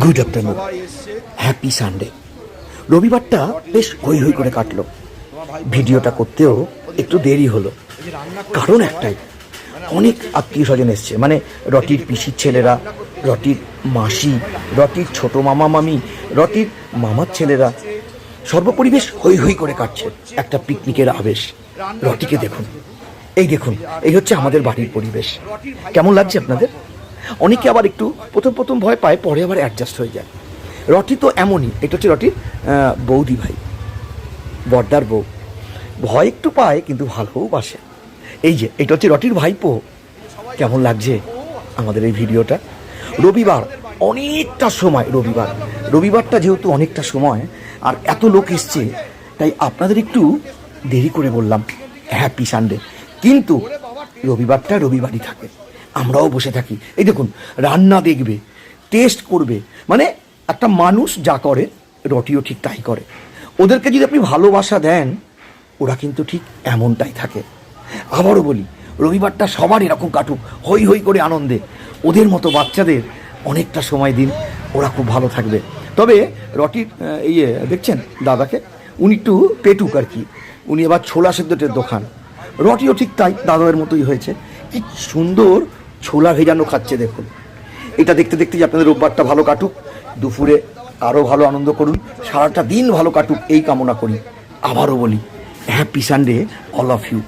Good afternoon, happy Sunday. রবিবারটা বেশ হই হই করে কাটলো। ভিডিওটা করতেও একটু দেরি হলো, কারণ একটাই, অনেক আত্মীয় স্বজন এসছে। মানে রটির পিসির ছেলেরা, রটির মাসি, রটির ছোট মামা মামি, রটির মামার ছেলেরা, সর্বোপরি বেশ হই হই করে কাটছে একটা পিকনিকের আবেশ। রটিকে দেখুন, এই দেখুন, এই হচ্ছে আমাদের বাড়ির পরিবেশ। কেমন লাগছে আপনাদের? অনেকে আবার একটু প্রথম প্রথম ভয় পায়, পরে আবার অ্যাডজাস্ট হয়ে যায়। রটি তো এমনই। এটা হচ্ছে রটির বৌদি ভাই, বর্দার বউ। ভয় একটু পায় কিন্তু ভালোও বাসে। এই যে এটা হচ্ছে রটির ভাইপো। কেমন লাগছে আমাদের এই ভিডিওটা? রবিবার অনেকটা সময়, রবিবারটা যেহেতু অনেকটা সময় আর এত লোক এসছে, তাই আপনাদের একটু দেরি করে বললাম হ্যাপি সানডে। কিন্তু রবিবারটা রবিবারই থাকে, আমরাও বসে থাকি। এই দেখুন, রান্না দেখবে, টেস্ট করবে। মানে একটা মানুষ যা করে, রটিও ঠিক তাই করে। ওদেরকে যদি আপনি ভালোবাসা দেন, ওরা কিন্তু ঠিক এমনটাই থাকে। আবারও বলি, রবিবারটা সবার এরকম কাটুক, হই হই করে আনন্দে। ওদের মতো বাচ্চাদের অনেকটা সময় দিন, ওরা খুব ভালো থাকবে। তবে রটির দেখছেন দাদাকে, উনি একটু পেটুক আর কি। উনি আবার ছোলা সেদ্ধটের দোকান। রটিও ঠিক তাই, দাদাদের মতোই হয়েছে। কি সুন্দর ছোলা ভেজানো খাচ্ছে দেখুন। এটা দেখতে দেখতে যে আপনাদের রোববারটা ভালো কাটুক, দুপুরে আরও ভালো আনন্দ করুন, সারাটা দিন ভালো কাটুক এই কামনা করি। আবারও বলি happy Sunday all of you.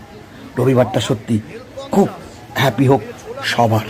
রবিবারটা সত্যি খুব হ্যাপি হোক সবার।